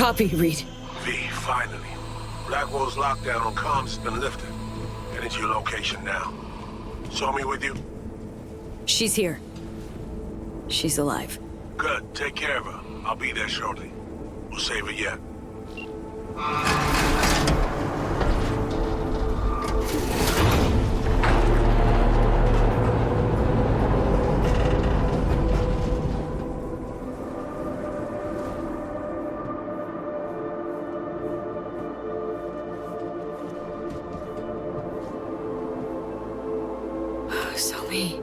Copy, Reed. V, finally. Blackwell's lockdown on comms has been lifted. Heading to your location now. Saw me with you? She's here. She's alive. Good. Take care of her. I'll be there shortly. We'll save her yet. Sophie.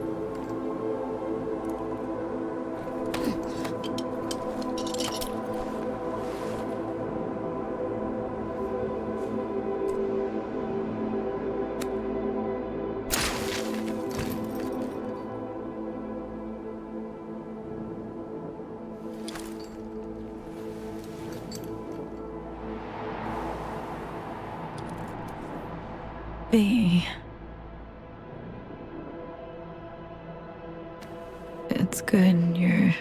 V. It's good you're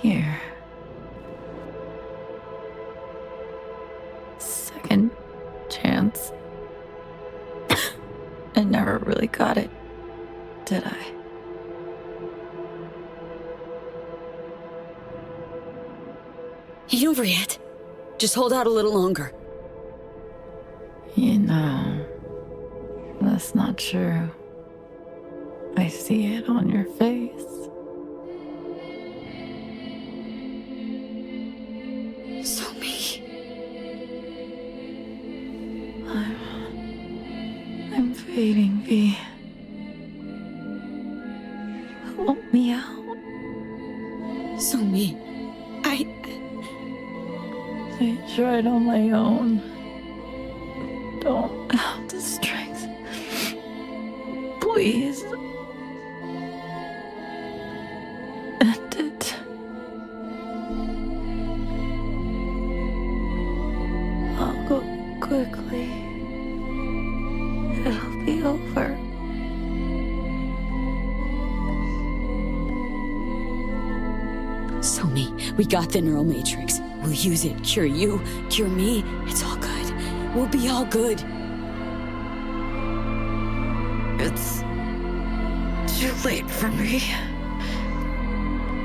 here. Second chance. I never really got it, did I? Ain't over yet. Just hold out a little longer. You know, that's not true. I see it on your face. Sophie. I'm fading, V. Help me out. Sophie. I tried on my own. Don't have the strength. Please. End it. I'll go quickly. It'll be over. Sophie, we got the neural matrix. We'll use it. Cure you, cure me. It's all good. We'll be all good. It's too late for me.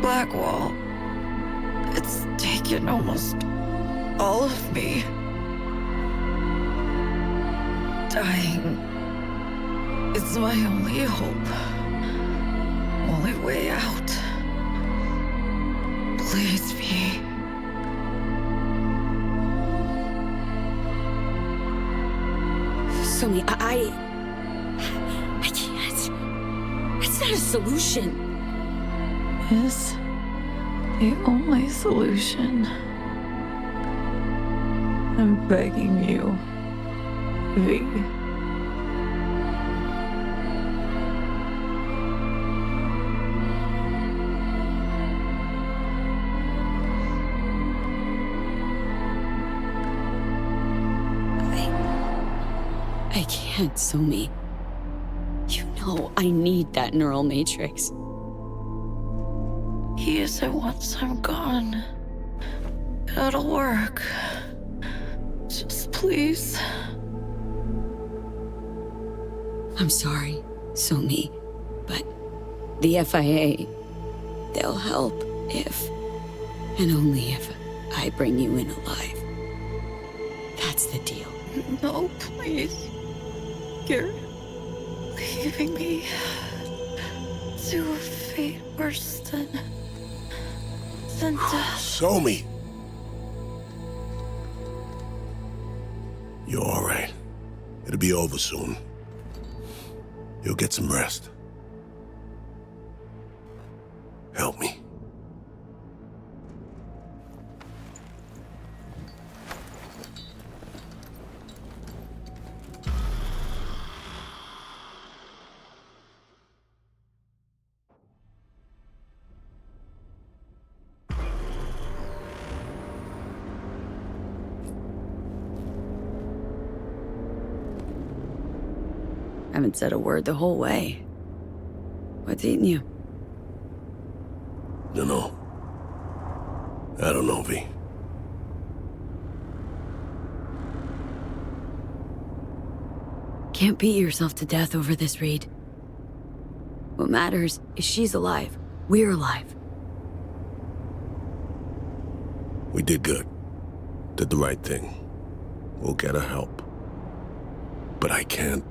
Blackwall. It's taken almost all of me. Dying is my only hope. Only way out. Please be. Sophie, I can't. It's not a solution. Is the only solution. I'm begging you, V. I can't, Sophie. You know I need that neural matrix. Use it once I'm gone. It'll work. Just please. I'm sorry, Sophie, but the FIA, they'll help if, and only if, I bring you in alive. That's the deal. No, please. You're leaving me to a fate worse than death. Show me. You're all right. It'll be over soon. You'll get some rest. Help me. Haven't said a word the whole way. What's eating you? Dunno. I don't know, V. Can't beat yourself to death over this, Reed. What matters is she's alive. We're alive. We did good. Did the right thing. We'll get her help. But I can't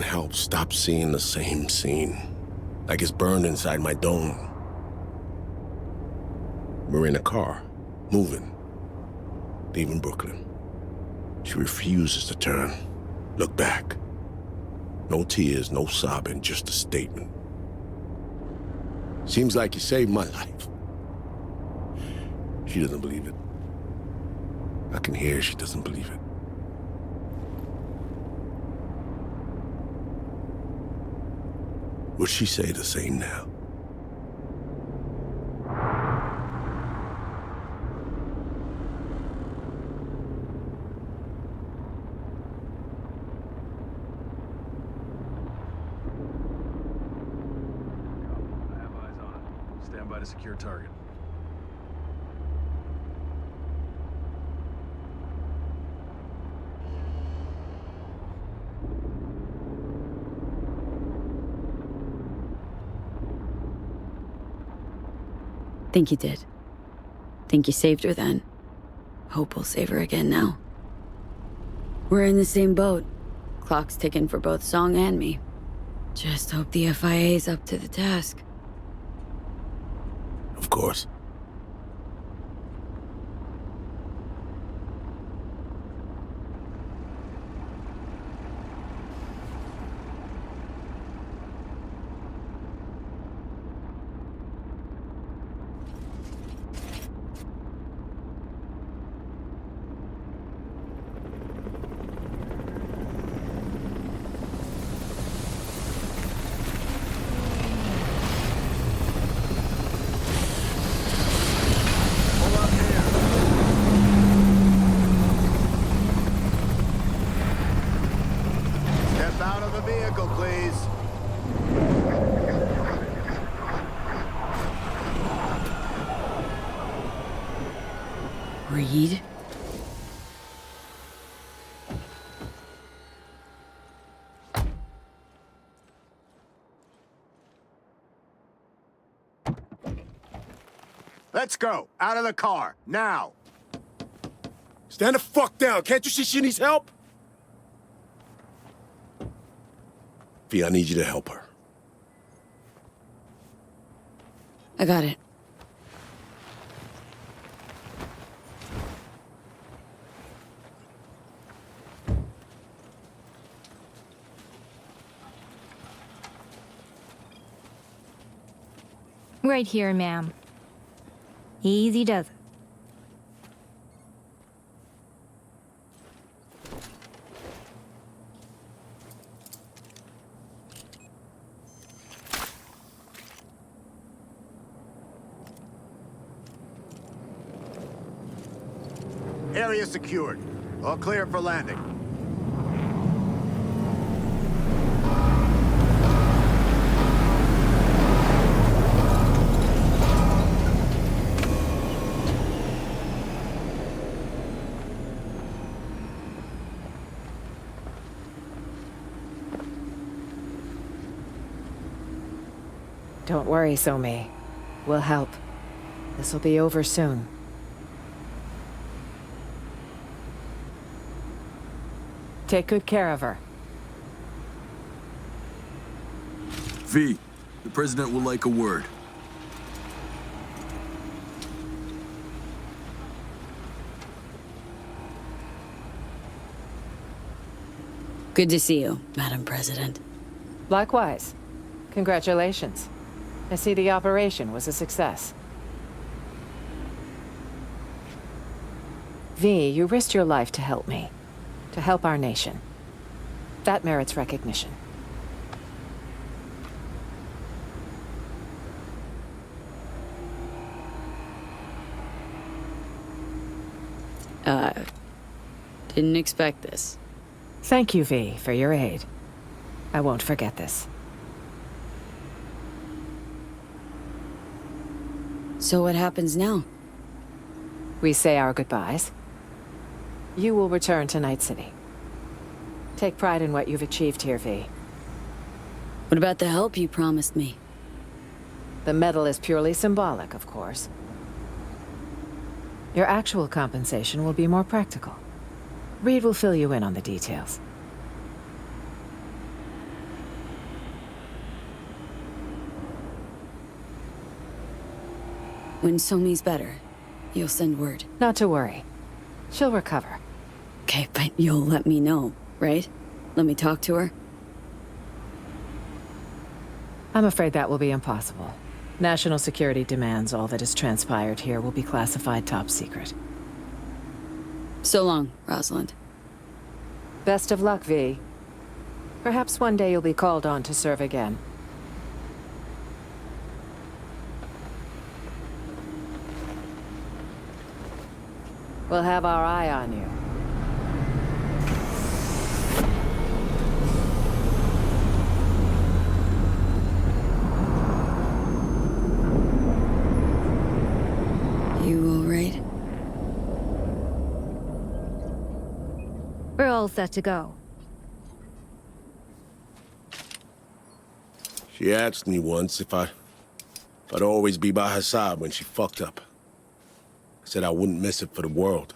help stop seeing the same scene. Like it's burned inside my dome. We're in a car, moving, leaving Brooklyn. She refuses to turn, look back. No tears, no sobbing, just a statement. Seems like you saved my life. She doesn't believe it. I can hear she doesn't believe it. Would she say the same now? I have eyes on it. Stand by to secure target. Think you did. Think you saved her then. Hope we'll save her again now. We're in the same boat. Clock's ticking for both Song and me. Just hope the FIA's up to the task. Of course. Out of the vehicle, please. Reed? Let's go. Out of the car. Now. Stand the fuck down. Can't you see she needs help? V, I need you to help her. I got it. Right here, ma'am. Easy does it. Area secured. All clear for landing. Don't worry, Somi. We'll help. This'll be over soon. Take good care of her. V, the President will like a word. Good to see you, Madam President. Likewise. Congratulations. I see the operation was a success. V, you risked your life to help me. To help our nation. That merits recognition. Didn't expect this. Thank you, V, for your aid. I won't forget this. So what happens now? We say our goodbyes. You will return to Night City. Take pride in what you've achieved here, V. What about the help you promised me? The medal is purely symbolic, of course. Your actual compensation will be more practical. Reed will fill you in on the details. When Somi's better, you'll send word. Not to worry. She'll recover. Okay, but you'll let me know, right? Let me talk to her? I'm afraid that will be impossible. National security demands all that has transpired here will be classified top secret. So long, Rosalind. Best of luck, V. Perhaps one day you'll be called on to serve again. We'll have our eye on you. You all right? We're all set to go. She asked me once if I'd always be by her side when she fucked up. I said I wouldn't miss it for the world.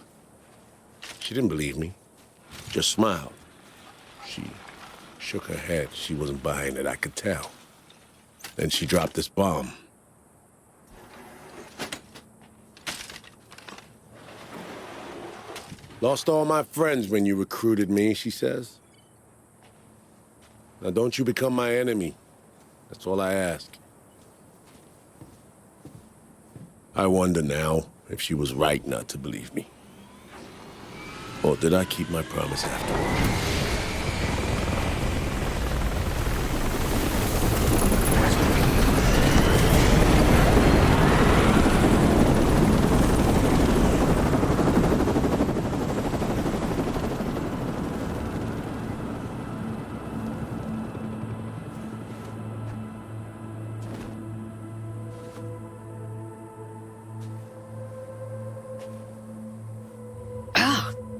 She didn't believe me, just smiled. She shook her head. She wasn't buying it, I could tell. Then she dropped this bomb. Lost all my friends when you recruited me, she says. Now don't you become my enemy. That's all I ask. I wonder now if she was right not to believe me. Or did I keep my promise after all?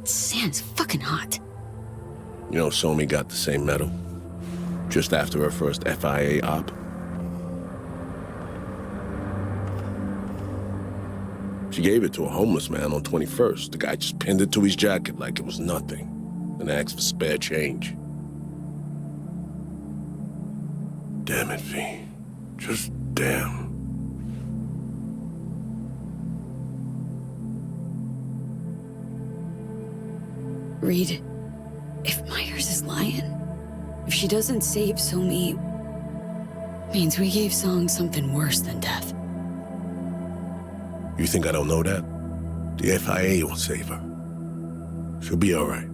Sand's fucking hot. You know, Somi got the same medal. Just after her first FIA op. She gave it to a homeless man on 21st. The guy just pinned it to his jacket like it was nothing. And asked for spare change. Damn it, V. Just damn. Reed, if Myers is lying, if she doesn't save Somi, means we gave Song something worse than death. You think I don't know that? The FIA will save her. She'll be all right.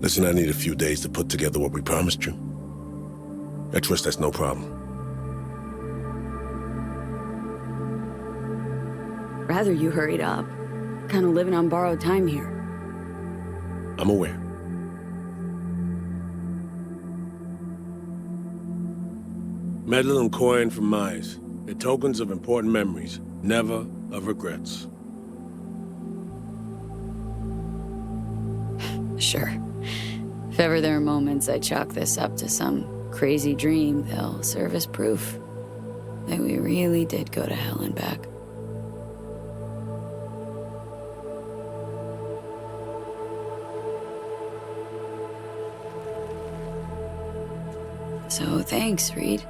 Listen, I need a few days to put together what we promised you. I trust that's no problem. Rather you hurried up. Kind of living on borrowed time here. I'm aware. Medal and coin from Myers. They're tokens of important memories, never of regrets. Sure. If ever there are moments I chalk this up to some crazy dream, they'll serve as proof that we really did go to hell and back. So thanks, Reed.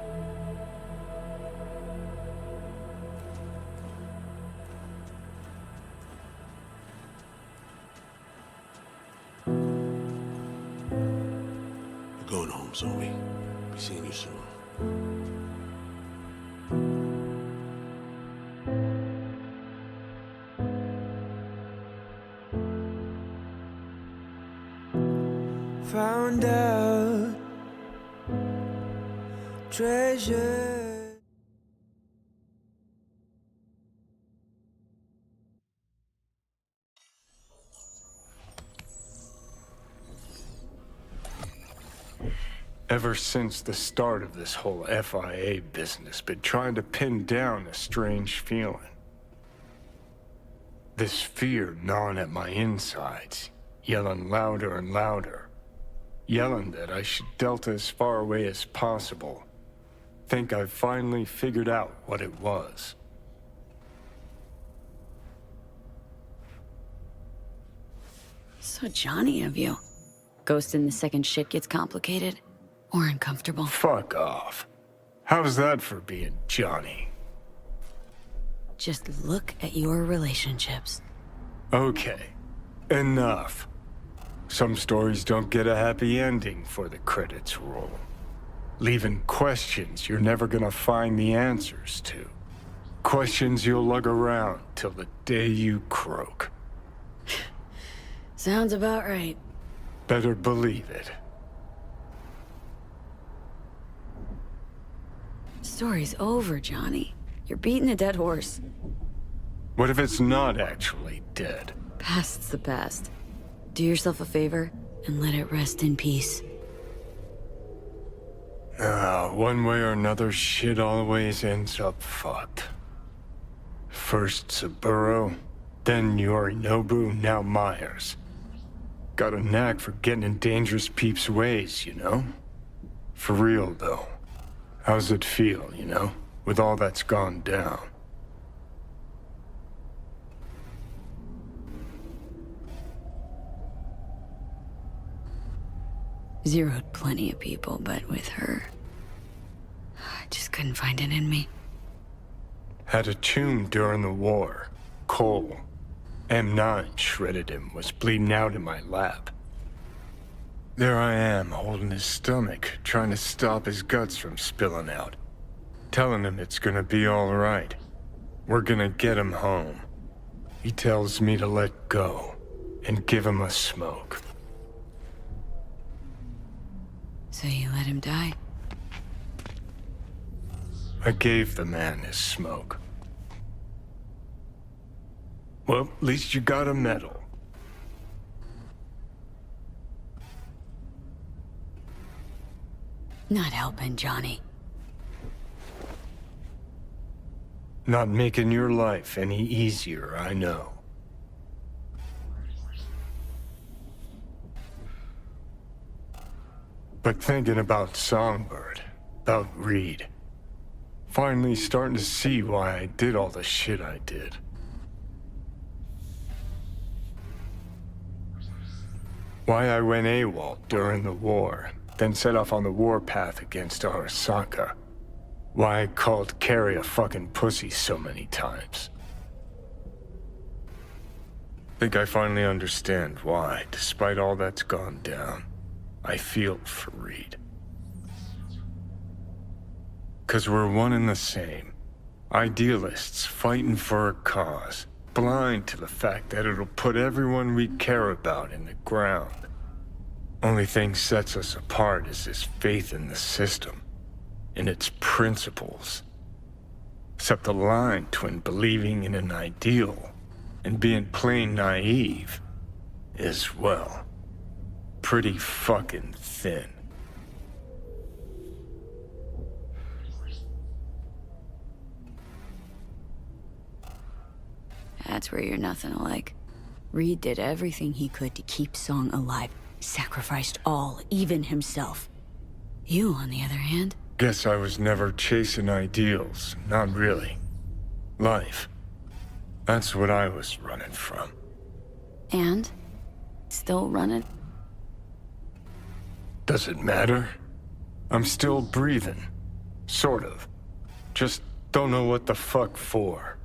We're going home, Zoe. Be seeing you soon. Found out treasure. Ever since the start of this whole FIA business, been trying to pin down a strange feeling. This fear gnawing at my insides, yelling louder and louder. Yelling that I should delta as far away as possible. Think I've finally figured out what it was. So Johnny of you. Ghosting the second shit gets complicated or uncomfortable. Fuck off. How's that for being Johnny? Just look at your relationships. Okay, enough. Some stories don't get a happy ending for the credits roll. Leaving questions you're never gonna find the answers to. Questions you'll lug around till the day you croak. Sounds about right. Better believe it. Story's over, Johnny. You're beating a dead horse. What if it's not actually dead? Past's the past. Do yourself a favor and let it rest in peace. One way or another, shit always ends up fucked. First Saburo, then Yorinobu, now Myers. Got a knack for getting in dangerous peeps' ways, you know? For real, though. How's it feel, you know? With all that's gone down. Zeroed plenty of people, but with her, I just couldn't find it in me. Had a tomb during the war. Cole. M9 shredded him, was bleeding out in my lap. There I am, holding his stomach, trying to stop his guts from spilling out. Telling him it's gonna be all right. We're gonna get him home. He tells me to let go and give him a smoke. So you let him die? I gave the man his smoke. Well, at least you got a medal. Not helping, Johnny. Not making your life any easier, I know. But thinking about Songbird, about Reed, finally starting to see why I did all the shit I did. Why I went AWOL during the war, then set off on the warpath against Arasaka. Why I called Carrie a fucking pussy so many times. Think I finally understand why, despite all that's gone down, I feel for Reed. 'Cause we're one and the same. Idealists fighting for a cause, blind to the fact that it'll put everyone we care about in the ground. Only thing sets us apart is this faith in the system, in its principles. Except the line between believing in an ideal and being plain naive is, well, pretty fucking thin. That's where you're nothing alike. Reed did everything he could to keep Song alive. Sacrificed all, even himself. You, on the other hand? Guess I was never chasing ideals, not really. Life. That's what I was running from. And? Still running? Does it matter? I'm still breathing. Sort of. Just don't know what the fuck for.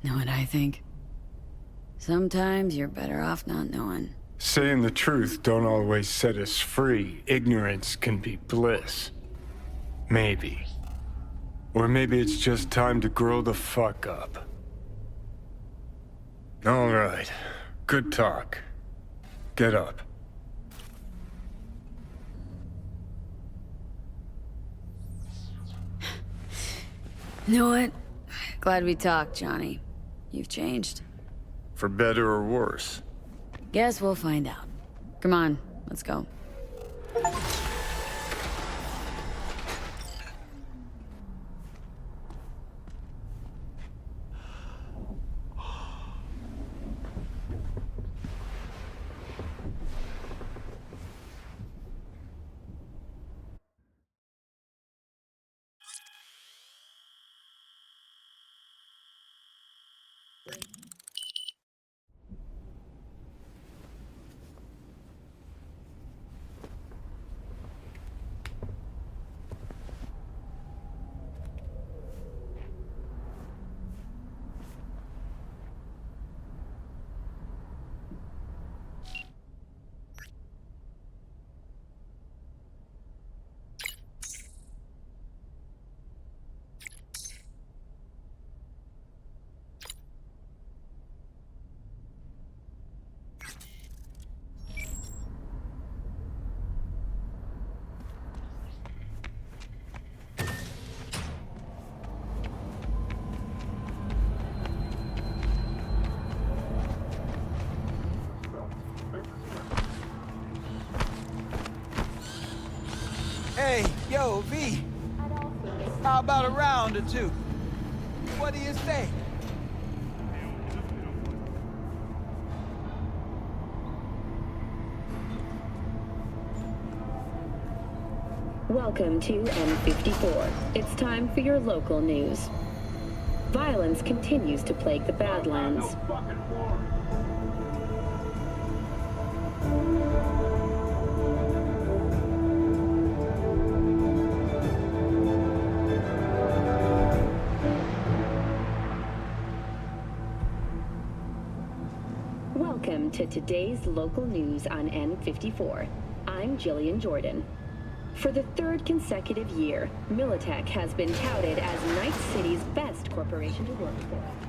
Know what I think? Sometimes you're better off not knowing. Saying the truth don't always set us free. Ignorance can be bliss. Maybe. Or maybe it's just time to grow the fuck up. All right. Good talk. Get up. Know what? Glad we talked, Johnny. You've changed. For better or worse. Guess we'll find out. Come on, let's go. Hey, yo, V. How about a round or two? What do you say? Welcome to M54. It's time for your local news. Violence continues to plague the Badlands. Welcome to today's local news on N54. I'm Jillian Jordan. For the third consecutive year, Militech has been touted as Night City's best corporation to work for.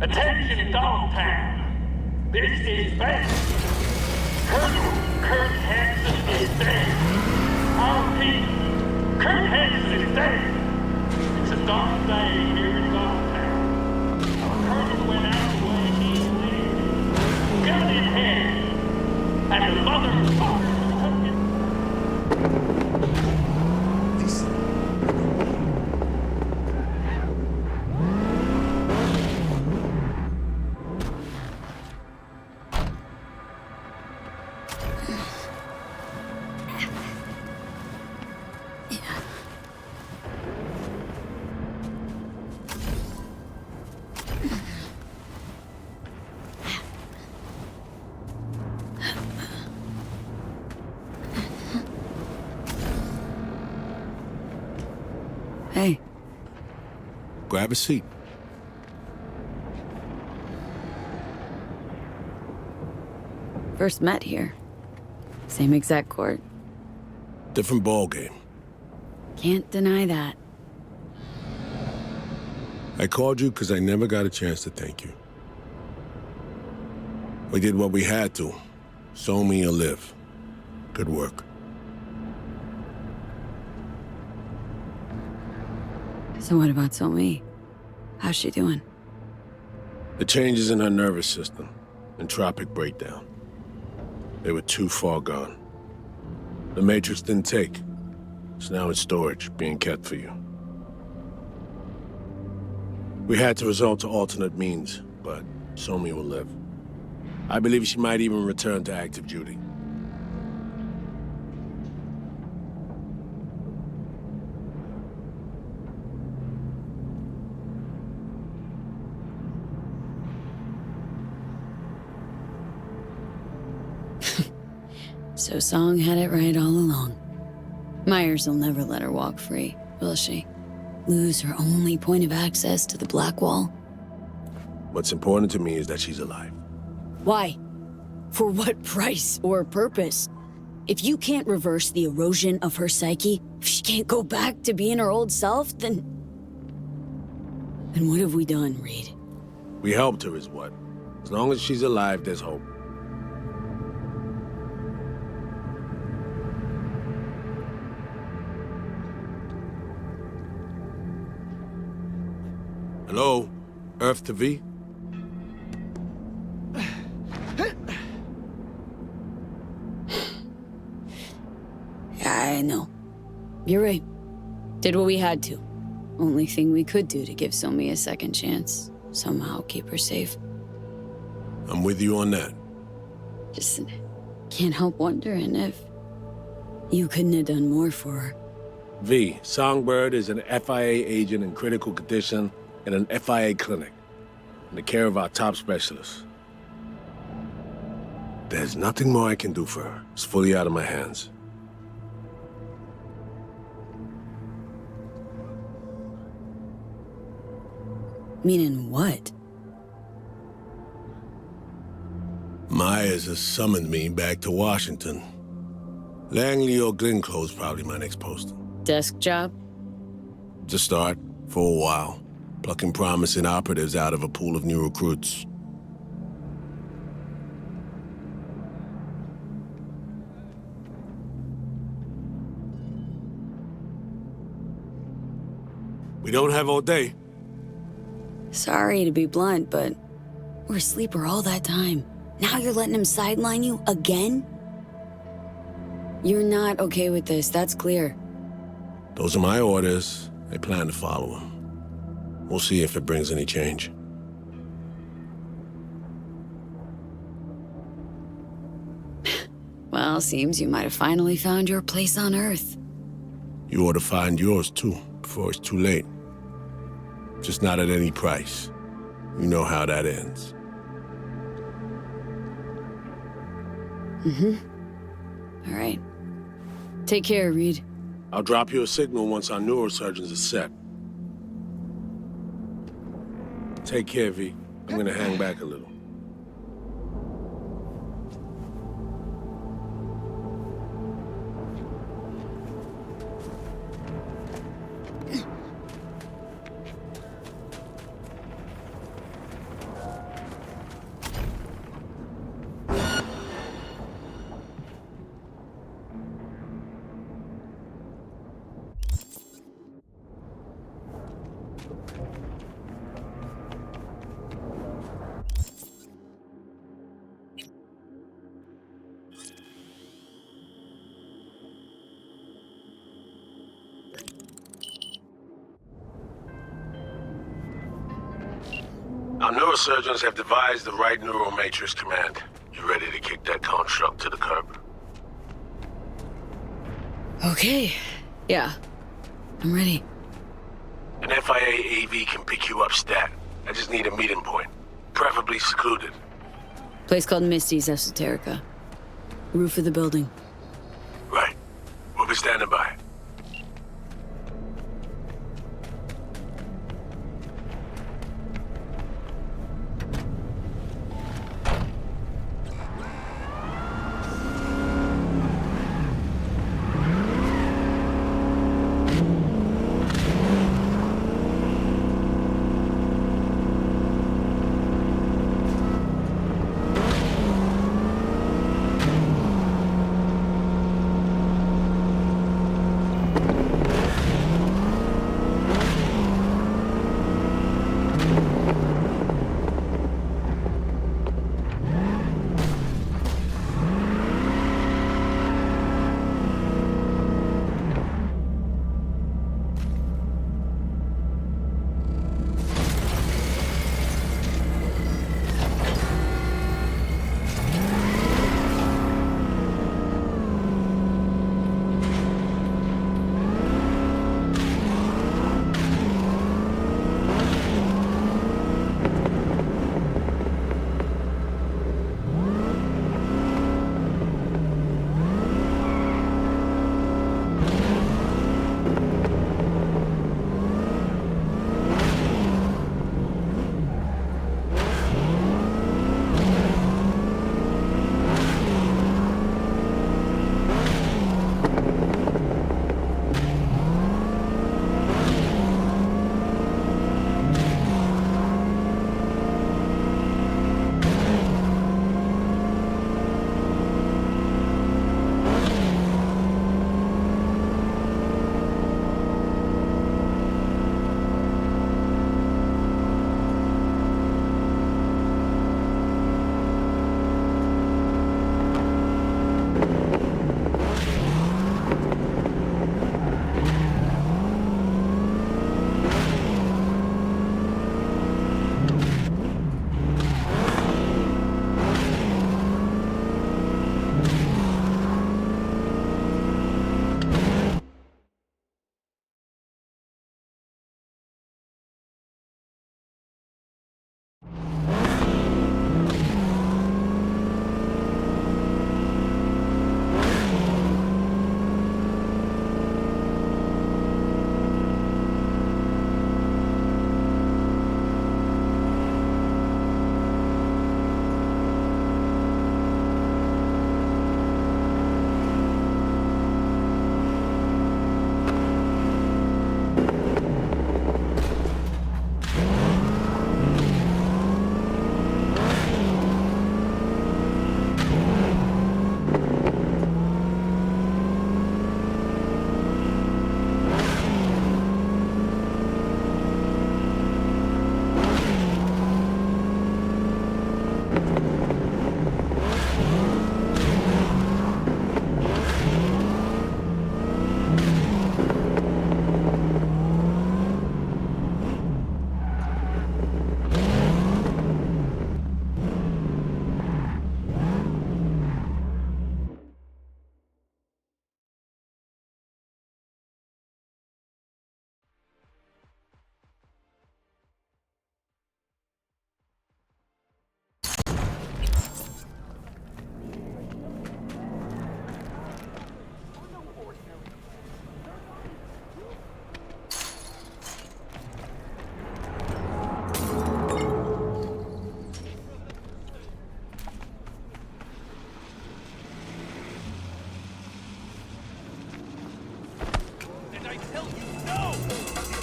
Attention, Dogtown. This is bad. Colonel Kurt Hansen is dead. I'll repeat, Kurt Hansen is dead. It's a dark day here in Dogtown. Our colonel went out the way he lived, gun in hand, and the motherfucker took it. Hey. Grab a seat. First met here. Same exact court. Different ball game. Can't deny that. I called you because I never got a chance to thank you. We did what we had to. So me or live. Good work. So what about Somi? How's she doing? The changes in her nervous system. Entropic breakdown. They were too far gone. The Matrix didn't take. It's now in storage, being kept for you. We had to resort to alternate means, but Somi will live. I believe she might even return to active duty. So Song had it right all along. Myers will never let her walk free, will she? Lose her only point of access to the Black Wall? What's important to me is that she's alive. Why? For what price or purpose? If you can't reverse the erosion of her psyche, if she can't go back to being her old self, then what have we done, Reed? We helped her is what. As long as she's alive, there's hope. Hello? Earth to V? I know. You're right. Did what we had to. Only thing we could do to give Somi a second chance. Somehow keep her safe. I'm with you on that. Just can't help wondering if you couldn't have done more for her. V, Songbird is an FIA agent in critical condition in an FIA clinic, in the care of our top specialists. There's nothing more I can do for her. It's fully out of my hands. Meaning what? Myers has summoned me back to Washington. Langley or Glenclose probably my next post. Desk job? To start, for a while. Plucking promising operatives out of a pool of new recruits. We don't have all day. Sorry to be blunt, but we're a sleeper all that time. Now you're letting him sideline you again? You're not okay with this, that's clear. Those are my orders. I plan to follow them. We'll see if it brings any change. Well, seems you might have finally found your place on Earth. You ought to find yours, too, before it's too late. Just not at any price. You know how that ends. All right. Take care, Reed. I'll drop you a signal once our neurosurgeons are set. Take care, V. I'm gonna hang back a little. Our neurosurgeons have devised the right neural matrix command. You ready to kick that construct to the curb? Okay. Yeah. I'm ready. An FIA AV can pick you up stat. I just need a meeting point. Preferably secluded. Place called Misty's Esoterica. Roof of the building. Right. We'll be standing by.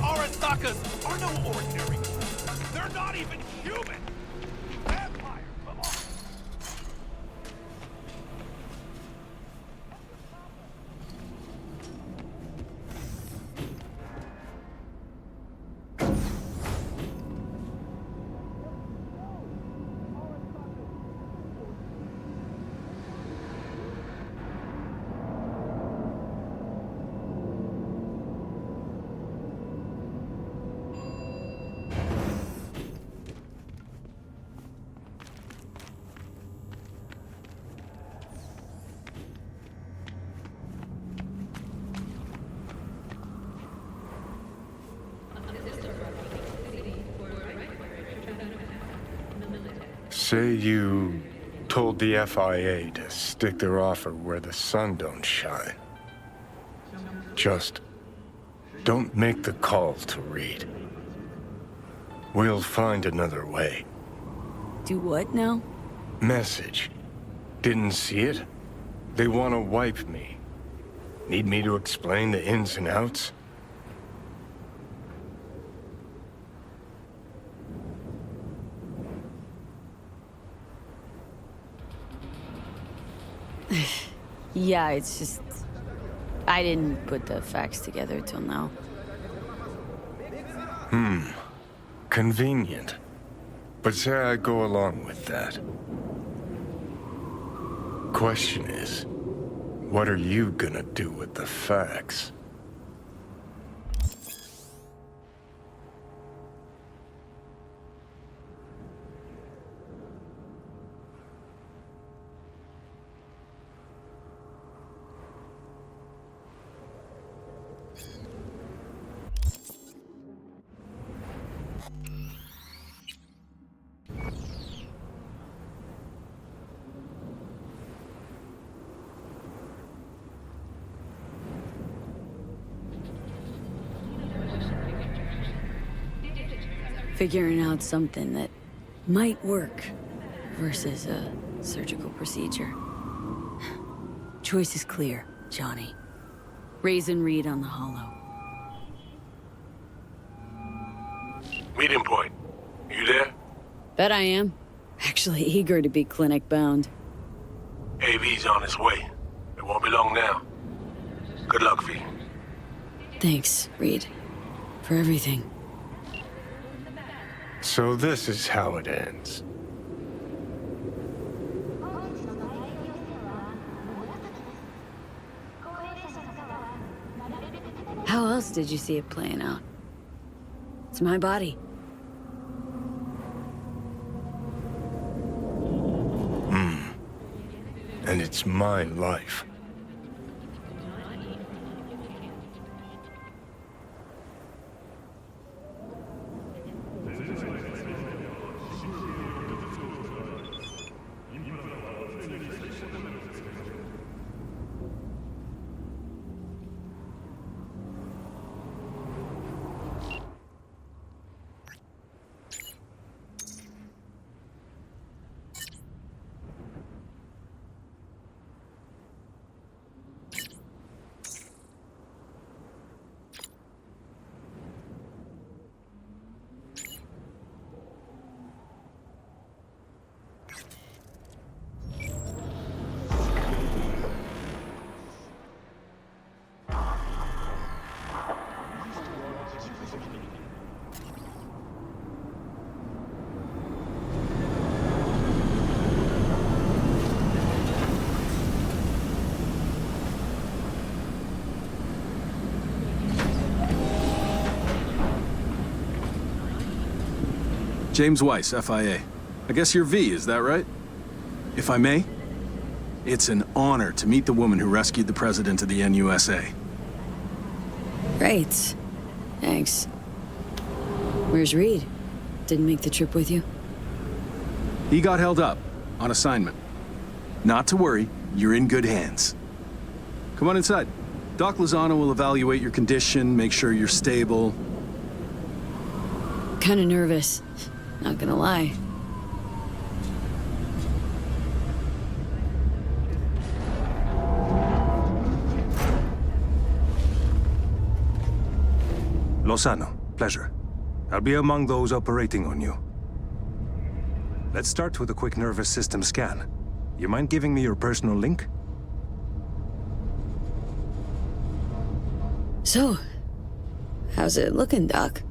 Aratakas are no ordinary. They're not even human. Vampire, come on. Say you told the FIA to stick their offer where the sun don't shine. Just don't make the call to Reed. We'll find another way. Do what now? Message. Didn't see it? They want to wipe me. Need me to explain the ins and outs? Yeah, it's just... I didn't put the facts together till now. Convenient. But say I go along with that. Question is, what are you gonna do with the facts? Figuring out something that might work versus a surgical procedure. Choice is clear, Johnny. Raisin Reed on the Hollow. Meeting point. You there? Bet I am. Actually eager to be clinic-bound. AV's on his way. It won't be long now. Good luck, V. Thanks, Reed. For everything. So this is how it ends. How else did you see it playing out? It's my body. And it's my life. James Weiss, FIA. I guess you're V, is that right? If I may, it's an honor to meet the woman who rescued the president of the NUSA. Great. Thanks. Where's Reed? Didn't make the trip with you? He got held up on assignment. Not to worry, you're in good hands. Come on inside. Doc Lozano will evaluate your condition, make sure you're stable. Kinda nervous. Not gonna lie. Lozano, pleasure. I'll be among those operating on you. Let's start with a quick nervous system scan. You mind giving me your personal link? So, how's it looking, Doc?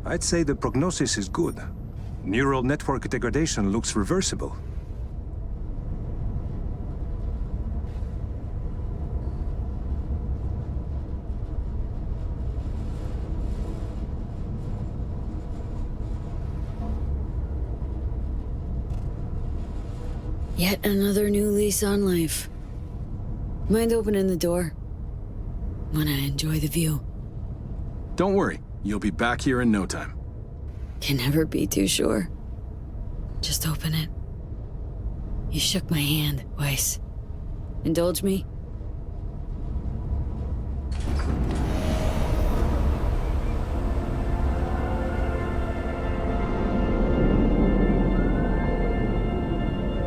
I'd say the prognosis is good. Neural network degradation looks reversible. Yet another new lease on life. Mind opening the door? Wanna enjoy the view? Don't worry, you'll be back here in no time. Can never be too sure. Just open it. You shook my hand, Weiss. Indulge me?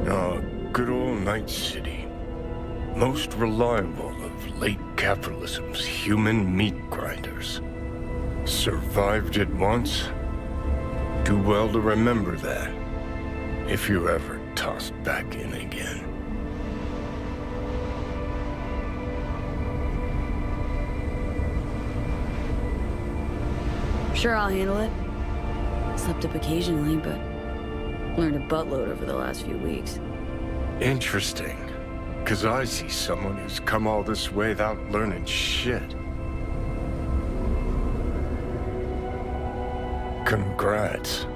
Oh, good old Night City. Most reliable of late capitalism's human meat grinders. Survived it once. Do well to remember that, if you're ever tossed back in again. Sure, I'll handle it. Slept up occasionally, but learned a buttload over the last few weeks. Interesting, because I see someone who's come all this way without learning shit. Congrats.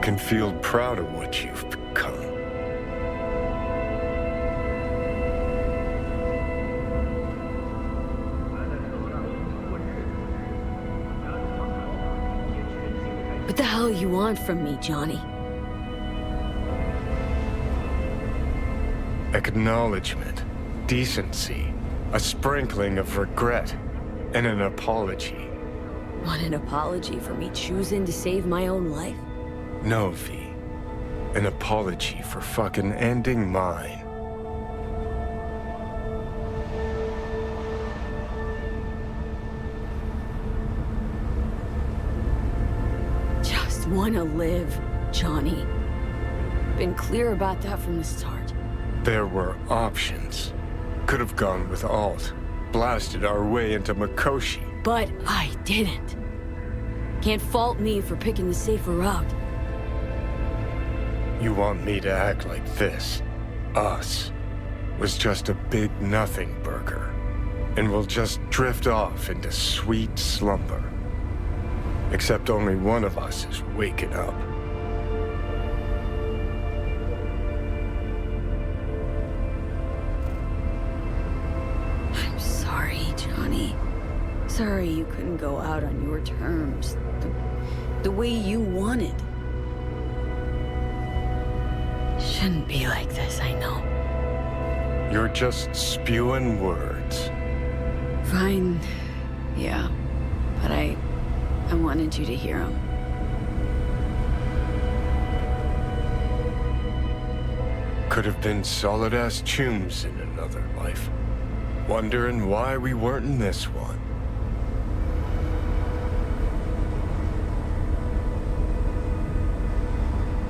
Can feel proud of what you've become. What the hell you want from me, Johnny? Acknowledgement, decency, a sprinkling of regret, and an apology. Want an apology for me choosing to save my own life? No, V. An apology for fucking ending mine. Just wanna live, Johnny. Been clear about that from the start. There were options. Could have gone with Alt, blasted our way into Mikoshi. But I didn't. Can't fault me for picking the safer route. You want me to act like this, us, was just a big nothing burger, and we'll just drift off into sweet slumber. Except only one of us is waking up. I'm sorry, Johnny. Sorry you couldn't go out on your terms. The way you wanted. Shouldn't be like this, I know. You're just spewing words. Fine. Yeah. But I wanted you to hear them. Could have been solid-ass chums in another life. Wondering why we weren't in this one.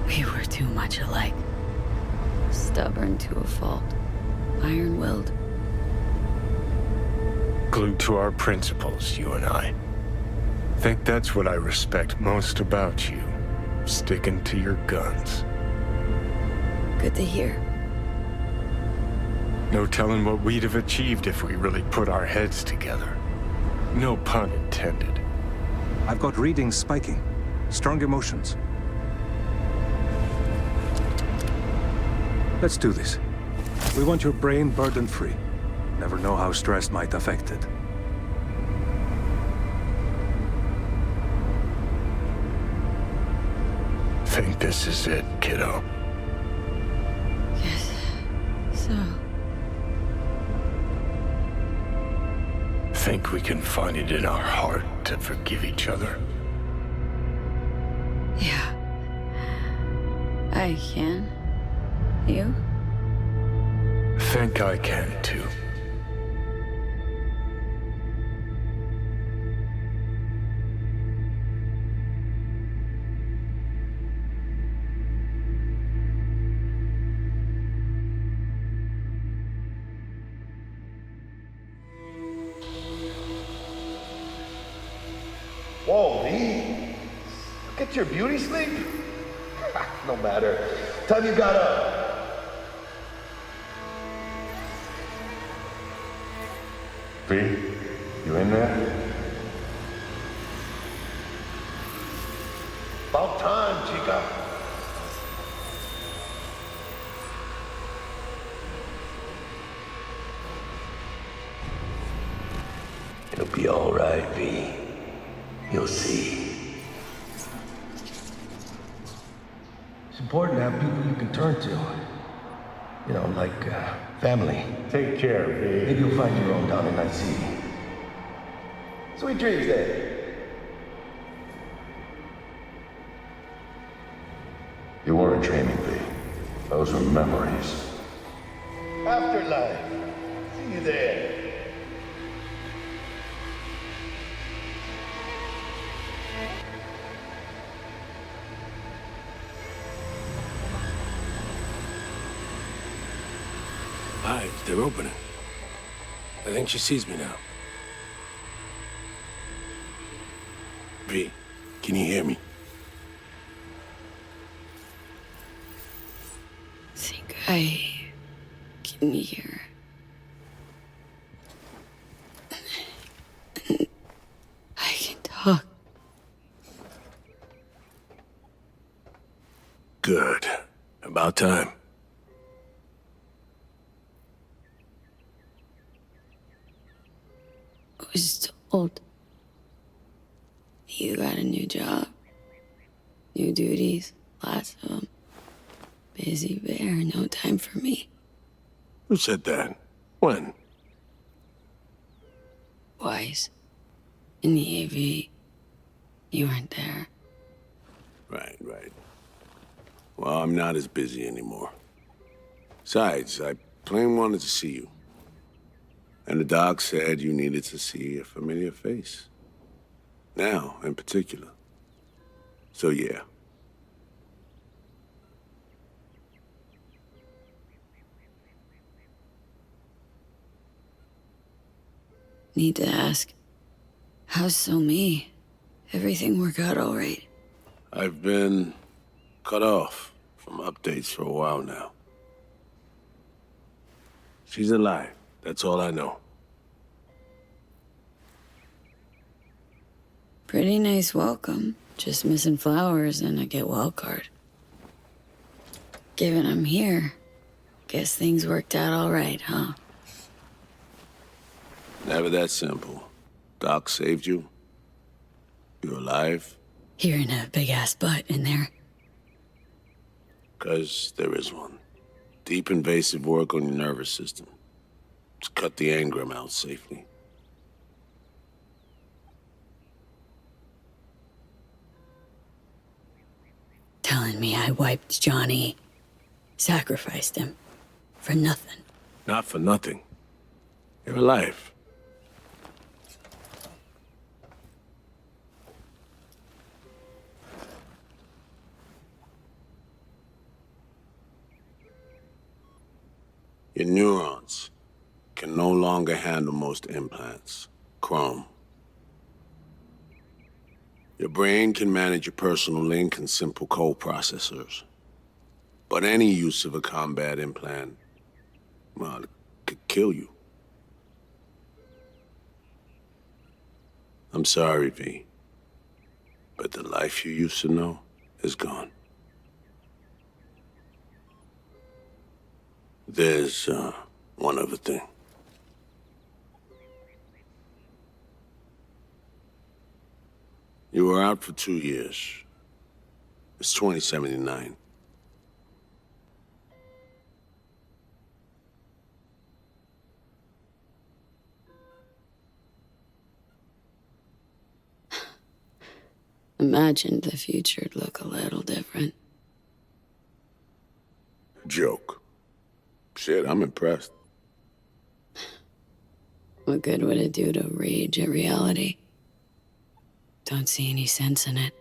We were too much alike. Stubborn to a fault. Iron-willed. Glued to our principles, you and I. Think that's what I respect most about you. Sticking to your guns. Good to hear. No telling what we'd have achieved if we really put our heads together. No pun intended. I've got readings spiking. Strong emotions. Let's do this. We want your brain burden-free. Never know how stress might affect it. Think this is it, kiddo. Yes. So. Think we can find it in our heart to forgive each other? Yeah. I can. You? Think I can, too. Whoa, V. Get your beauty sleep? No matter. Time you got up. V, you in there? About time, chica. It'll be all right, V. You'll see. It's important to have people you can turn to. You know, like, family. Take care, V. Maybe you'll find your own down in Night City. Sweet dreams, then. You weren't dreaming, V. Those were memories. Afterlife. See you there. Eyes, they're opening. I think she sees me now. V, can you hear me? I think I can hear. I can talk. Good. About time. I was told you got a new job, new duties, lots of them. Busy bear, no time for me. Who said that? When? Twice. In the AV. You weren't there. Right. Well, I'm not as busy anymore. Besides, I plain wanted to see you. And the doc said you needed to see a familiar face. Now, in particular. So, yeah. Need to ask, how's So-Mi? Everything work out all right? I've been cut off from updates for a while now. She's alive. That's all I know. Pretty nice welcome. Just missing flowers and a get well card. Given I'm here, guess things worked out all right, huh? Never that simple. Doc saved you. You're alive. Hearing a big-ass butt in there. 'Cause there is one. Deep invasive work on your nervous system. To cut the engram out safely. Telling me I wiped Johnny. Sacrificed him. For nothing. Not for nothing. You're alive. Your neurons can no longer handle most implants. Chrome. Your brain can manage your personal link and simple code processors. But any use of a combat implant, well, it could kill you. I'm sorry, V. But the life you used to know is gone. There's, one other thing. You were out for 2 years. It's 2079. Imagined the future'd look a little different. Joke. Shit, I'm impressed. What good would it do to rage at reality? Don't see any sense in it.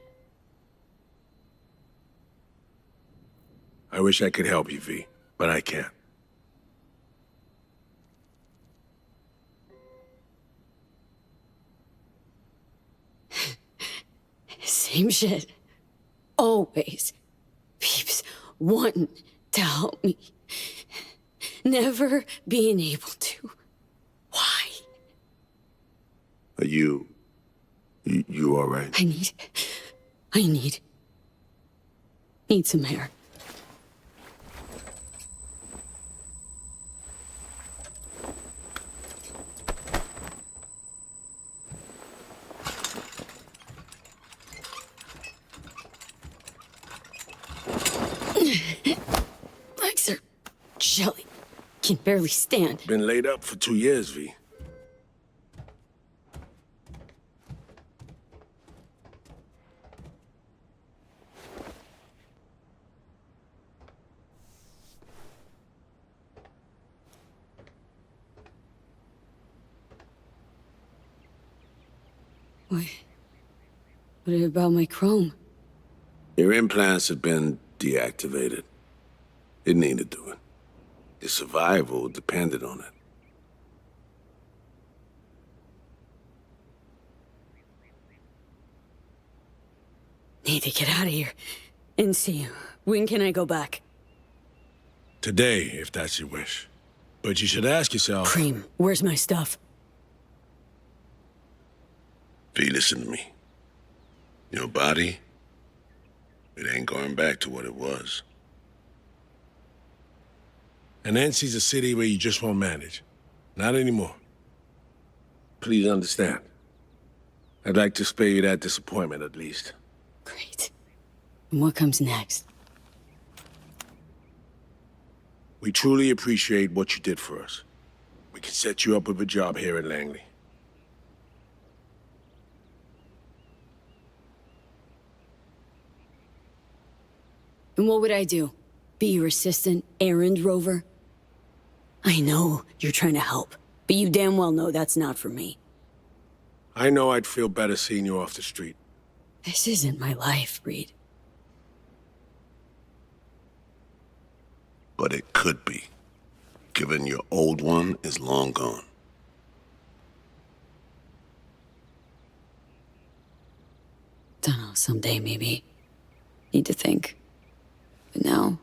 I wish I could help you, V, but I can't. Same shit. Always. Peeps wanting to help me. Never being able to. Why? Are you all right? I need some air. can barely stand. Been laid up for 2 years, V. What about my chrome? Your implants have been deactivated. It needed doing. Your survival depended on it. Need to get out of here. And see you. When can I go back? Today, if that's your wish. But you should ask yourself... Cream, where's my stuff? V, listen to me. Your body, it ain't going back to what it was. And Nancy's a city where you just won't manage. Not anymore. Please understand. I'd like to spare you that disappointment, at least. Great. And what comes next? We truly appreciate what you did for us. We can set you up with a job here at Langley. And what would I do? Be your assistant, errand rover? I know you're trying to help, but you damn well know that's not for me. I know I'd feel better seeing you off the street. This isn't my life, Reed. But it could be, given your old one is long gone. Dunno, someday maybe. Need to think. But now,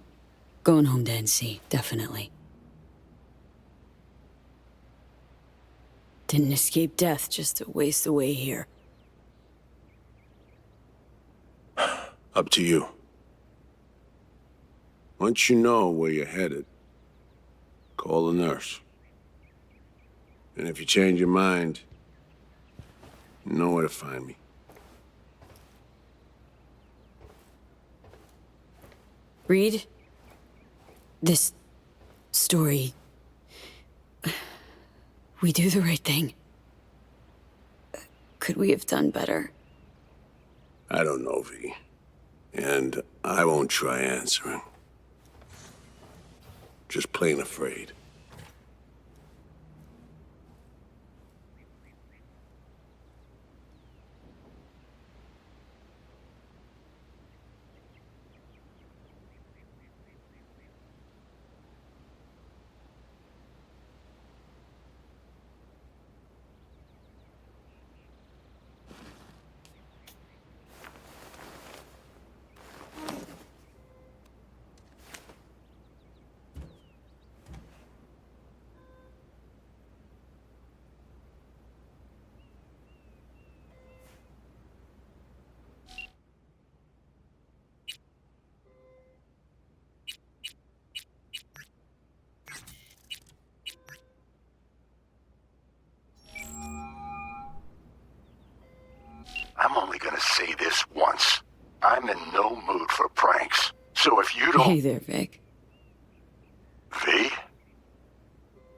going home to NC, definitely. Didn't escape death just to waste away here. Up to you. Once you know where you're headed, call a nurse. And if you change your mind, you know where to find me. Reed, this story... We do the right thing. Could we have done better? I don't know, V. And I won't try answering. Just plain afraid. I'm only gonna say this once. I'm in no mood for pranks. So if you don't... Hey there, Vic. V?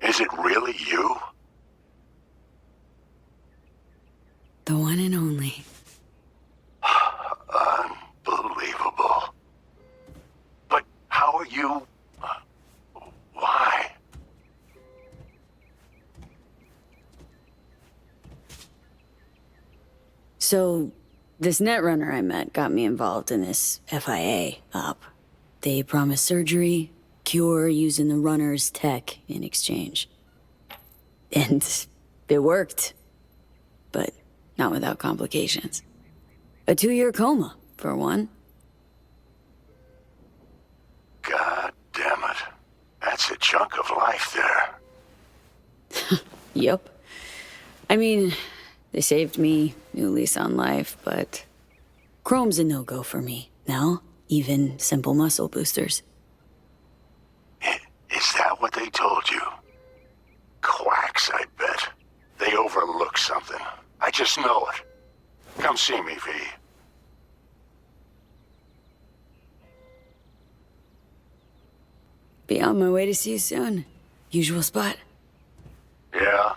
Is it really you? The one and only. Unbelievable. But how are you... Why? So, this netrunner I met got me involved in this FIA op. They promised surgery, cure using the runner's tech in exchange. And it worked. But not without complications. A 2-year coma, for one. God damn it. That's a chunk of life there. Yep. I mean, they saved me, new lease on life, but chrome's a no-go for me now, even simple muscle boosters. Is that what they told you? Quacks, I bet. They overlook something. I just know it. Come see me, V. Be on my way to see you soon. Usual spot? Yeah,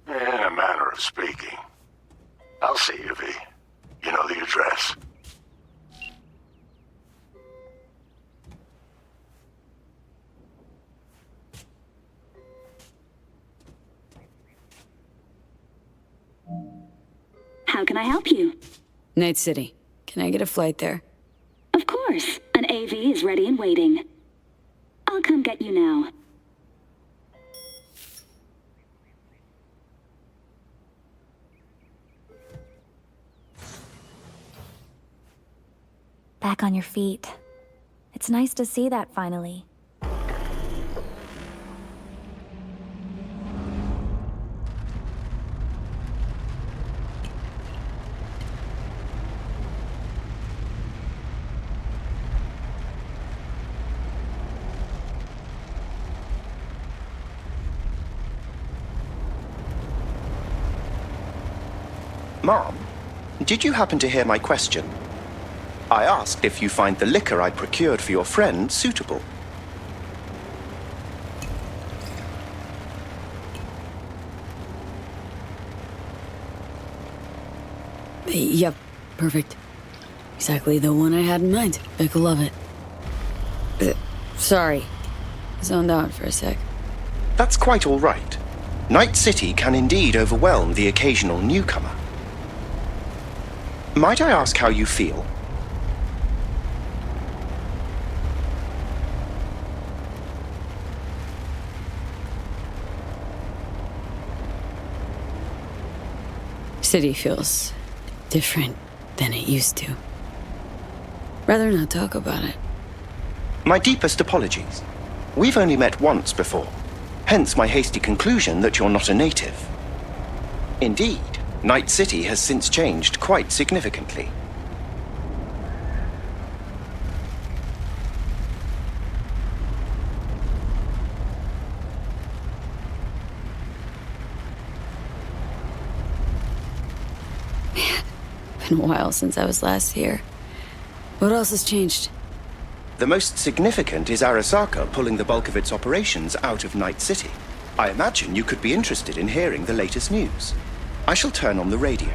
in a manner of speaking. I'll see you, V. You know the address. How can I help you? Night City. Can I get a flight there? Of course. An AV is ready and waiting. I'll come get you now. Back on your feet. It's nice to see that finally. Mom, did you happen to hear my question? I asked if you find the liquor I procured for your friend suitable. Yep, perfect. Exactly the one I had in mind. Beck will love it. Sorry. Zoned out for a sec. That's quite all right. Night City can indeed overwhelm the occasional newcomer. Might I ask how you feel? City feels different than it used to. Rather not talk about it. My deepest apologies. We've only met once before, hence my hasty conclusion that you're not a native. Indeed, Night City has since changed quite significantly. Been a while since I was last here. What else has changed? The most significant is Arasaka pulling the bulk of its operations out of Night City. I imagine you could be interested in hearing the latest news. I shall turn on the radio.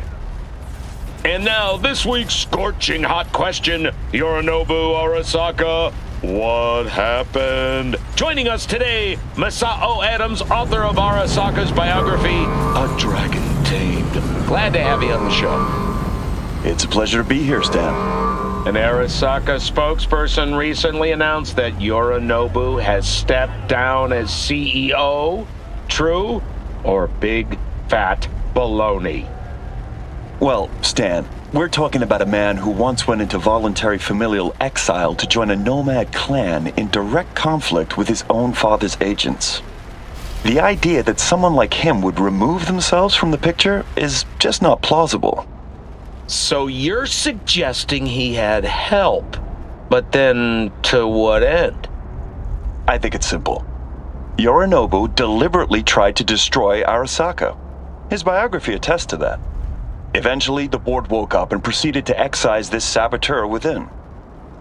And now, this week's scorching hot question, Yorinobu Arasaka, what happened? Joining us today, Masao Adams, author of Arasaka's biography, A Dragon Tamed. Glad to have you on the show. It's a pleasure to be here, Stan. An Arasaka spokesperson recently announced that Yorinobu has stepped down as CEO. True or big fat baloney? Well, Stan, we're talking about a man who once went into voluntary familial exile to join a nomad clan in direct conflict with his own father's agents. The idea that someone like him would remove themselves from the picture is just not plausible. So you're suggesting he had help, but then to what end? I think it's simple. Yorinobu deliberately tried to destroy Arasaka. His biography attests to that. Eventually, the board woke up and proceeded to excise this saboteur within.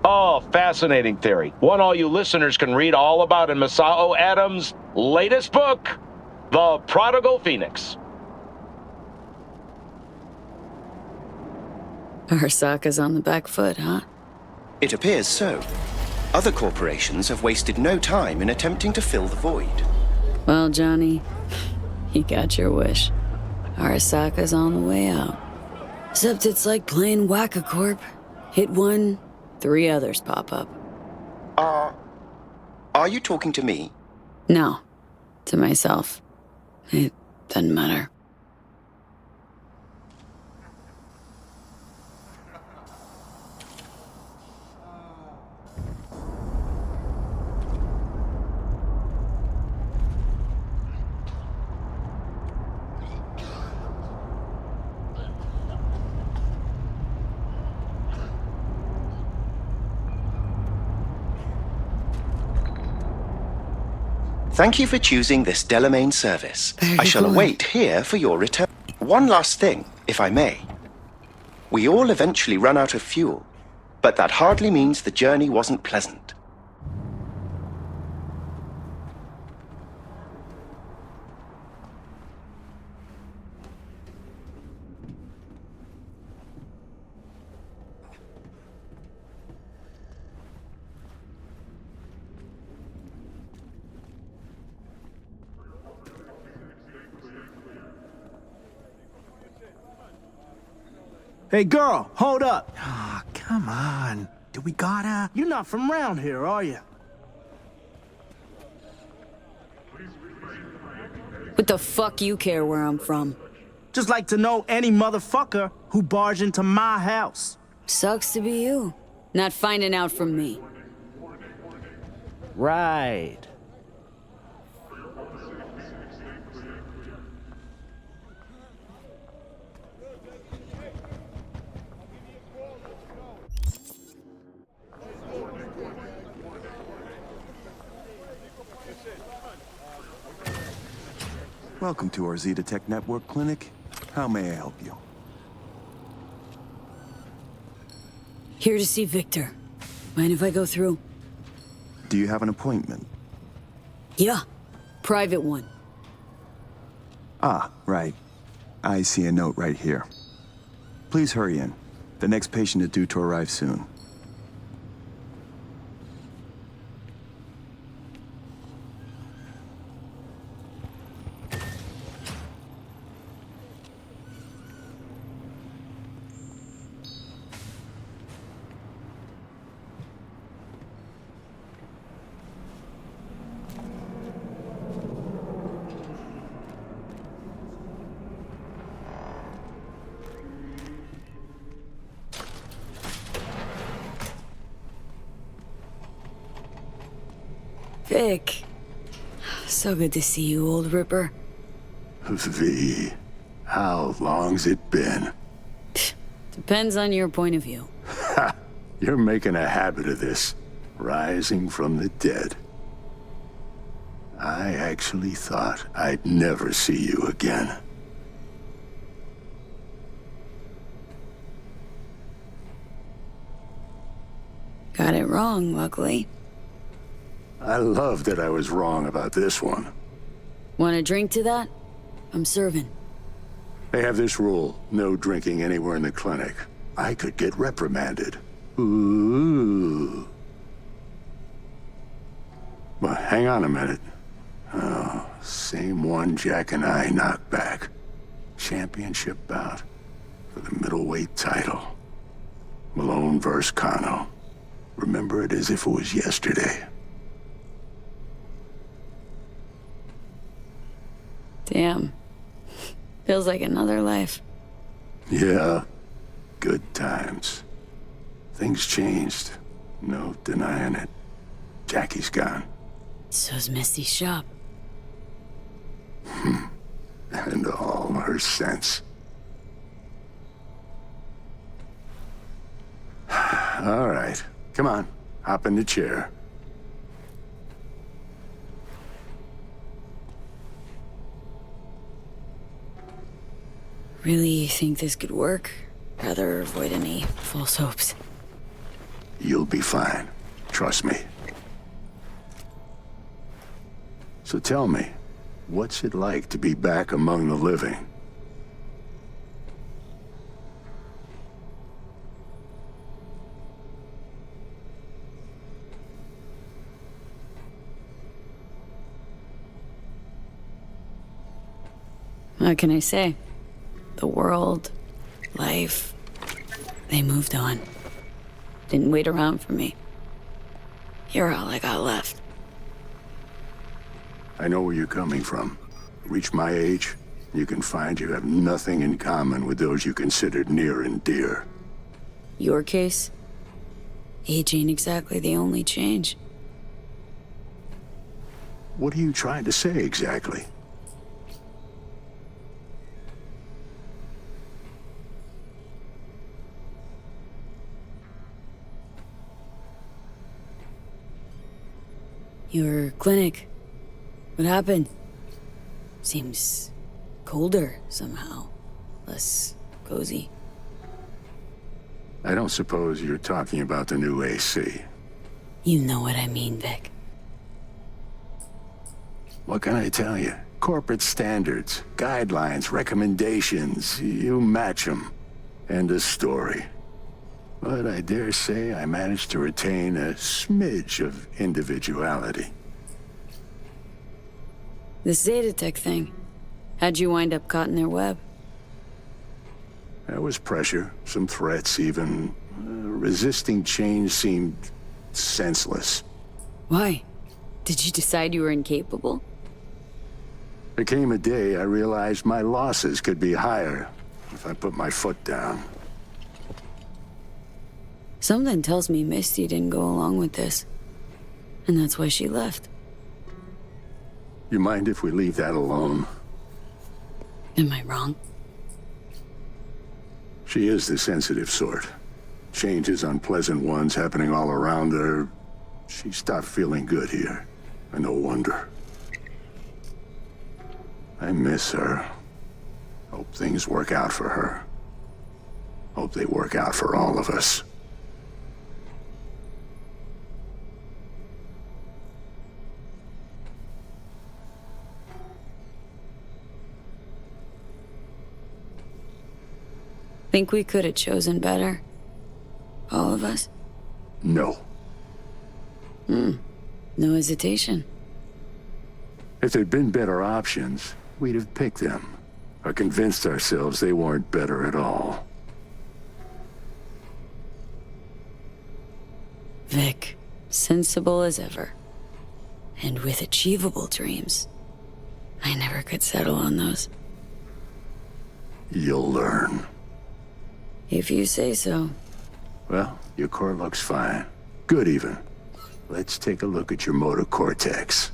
Oh, fascinating theory. One all you listeners can read all about in Masao Adams' latest book, The Prodigal Phoenix. Arasaka's on the back foot, huh? It appears so. Other corporations have wasted no time in attempting to fill the void. Well, Johnny, you got your wish. Arasaka's on the way out. Except it's like playing Whack-A-Corp. Hit one, 3 others pop up. Are you talking to me? No, to myself. It doesn't matter. Thank you for choosing this Delamain service. I shall going. await here for your return. One last thing, if I may. We all eventually run out of fuel, but that hardly means the journey wasn't pleasant. Hey, girl, hold up. Ah, come on. Do we gotta? You're not from around here, are you? What the fuck you care where I'm from? Just like to know any motherfucker who barged into my house. Sucks to be you. Not finding out from me. Right. Welcome to our Zeta Tech Network Clinic. How may I help you? Here to see Victor. Mind if I go through? Do you have an appointment? Yeah. Private one. Ah, right. I see a note right here. Please hurry in. The next patient is due to arrive soon. Vic. So good to see you, old Ripper. V, how long's it been? Depends on your point of view. Ha! You're making a habit of this. Rising from the dead. I actually thought I'd never see you again. Got it wrong, luckily. I love that I was wrong about this one. Want a drink to that? I'm serving. They have this rule, no drinking anywhere in the clinic. I could get reprimanded. Ooh. But hang on a minute. Oh, same one Jack and I knocked back. Championship bout for the middleweight title. Malone versus Kano. Remember it as if it was yesterday. Damn. Feels like another life. Yeah. Good times. Things changed. No denying it. Jackie's gone. So's Misty's shop. And all her sense. All right. Come on. Hop in the chair. Really think this could work? Rather avoid any false hopes. You'll be fine. Trust me. So tell me, what's it like to be back among the living? What can I say? The world, life, they moved on. Didn't wait around for me. You're all I got left. I know where you're coming from. Reach my age, you can find you have nothing in common with those you considered near and dear. Your case? Age ain't exactly the only change. What are you trying to say exactly? Your clinic. What happened? Seems colder somehow. Less cozy. I don't suppose you're talking about the new AC. You know what I mean, Vic. What can I tell you? Corporate standards, guidelines, recommendations, you match them. End of story. But I dare say I managed to retain a smidge of individuality. This Zeta Tech thing. How'd you wind up caught in their web? There was pressure, some threats even. Resisting change seemed senseless. Why? Did you decide you were incapable? There came a day I realized my losses could be higher if I put my foot down. Something tells me Misty didn't go along with this. And that's why she left. You mind if we leave that alone? Am I wrong? She is the sensitive sort. Changes, unpleasant ones happening all around her. She stopped feeling good here. And no wonder. I miss her. Hope things work out for her. Hope they work out for all of us. Think we could have chosen better? All of us? No. No hesitation. If there'd been better options, we'd have picked them. Or convinced ourselves they weren't better at all. Vic, sensible as ever. And with achievable dreams. I never could settle on those. You'll learn. If you say so. Well, your core looks fine. Good even. Let's take a look at your motor cortex.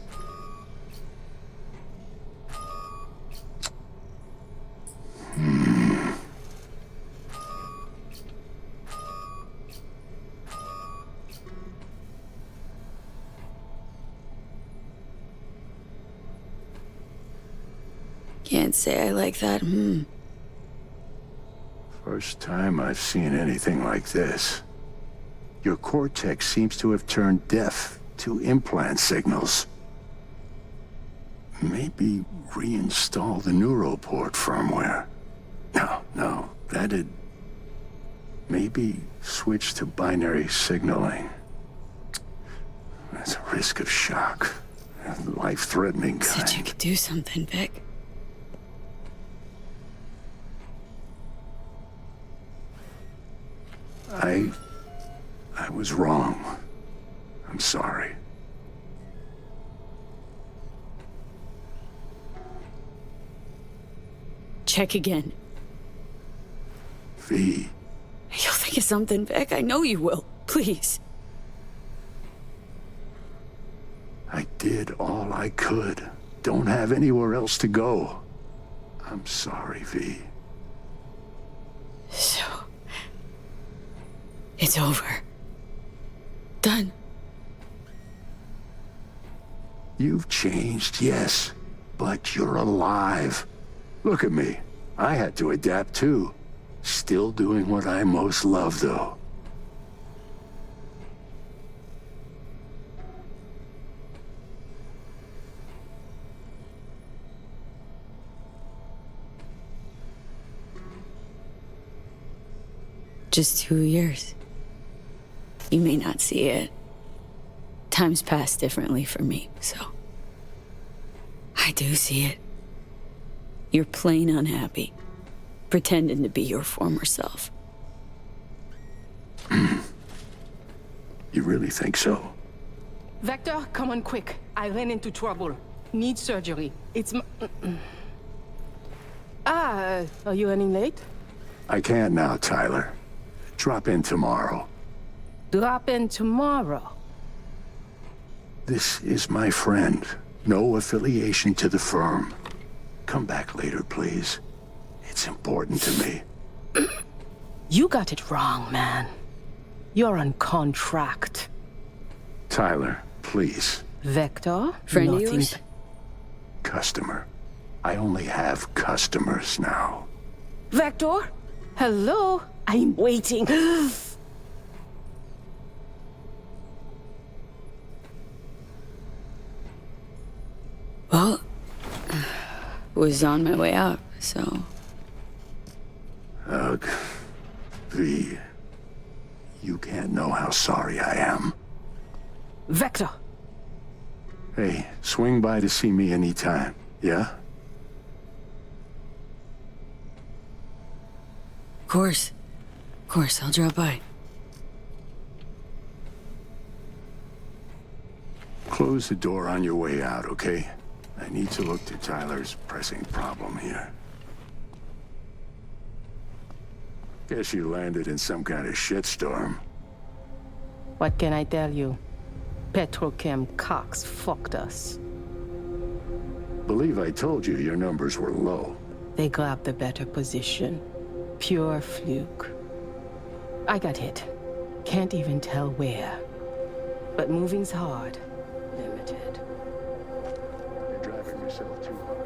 Can't say I like that, First time I've seen anything like this. Your cortex seems to have turned deaf to implant signals. Maybe reinstall the neuroport firmware. No, that'd... Maybe switch to binary signaling. That's a risk of shock. Life-threatening kind. Said you could do something, Vic. I was wrong. I'm sorry. Check again. V. You'll think of something, Vic. I know you will. Please. I did all I could. Don't have anywhere else to go. I'm sorry, V. So... it's over. Done. You've changed, yes, but you're alive. Look at me. I had to adapt too. Still doing what I most love, though. Just 2 years. You may not see it. Time's passed differently for me, so... I do see it. You're plain unhappy. Pretending to be your former self. You really think so? Vector, come on quick. I ran into trouble. Need surgery. It's are you running late? I can't now, Tyler. Drop in tomorrow. Drop in tomorrow. This is my friend. No affiliation to the firm. Come back later, please. It's important to me. You got it wrong, man. You're on contract. Tyler, please. Vector? Friend of yours? Customer. I only have customers now. Vector? Hello? I'm waiting. Well, was on my way out, so... Ugh. V. You can't know how sorry I am. Vector! Hey, swing by to see me anytime, yeah? Of course, I'll drop by. Close the door on your way out, okay? I need to look to Tyler's pressing problem here. Guess you landed in some kind of shitstorm. What can I tell you? Petrochem Cox fucked us. Believe I told you your numbers were low. They grabbed the better position. Pure fluke. I got hit. Can't even tell where. But moving's hard. Limited. You're driving yourself too hard.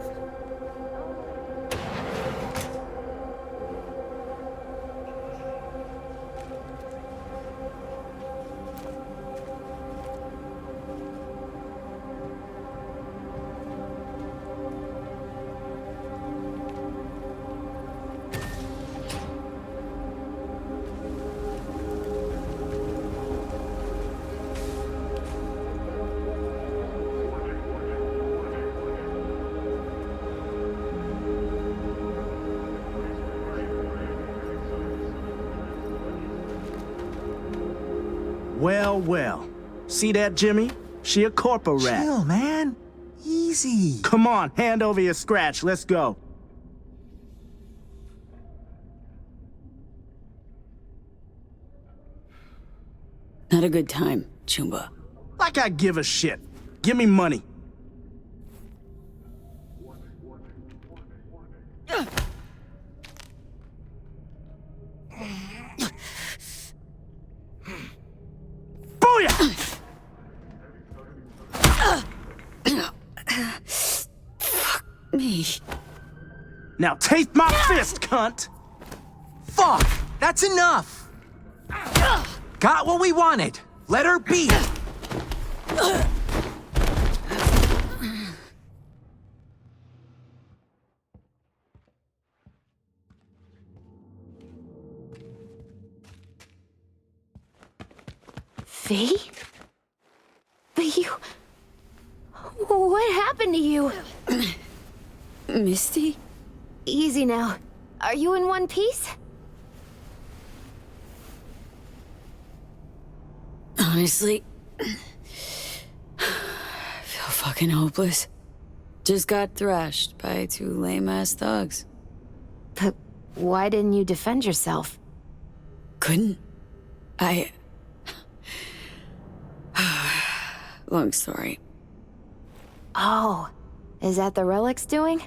Well, well. See that, Jimmy? She a corporate rat. Chill, man. Easy. Come on, hand over your scratch. Let's go. Not a good time, Chumba. Like I give a shit. Give me money. Fuck me. Now taste my fist, cunt! Fuck! That's enough! Got what we wanted. Let her be. V? But you... What happened to you? Misty? Easy now. Are you in one piece? Honestly, I feel fucking hopeless. Just got thrashed by 2 lame-ass thugs. But why didn't you defend yourself? Couldn't. Long story. Oh, is that the Relic's doing?